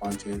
5-6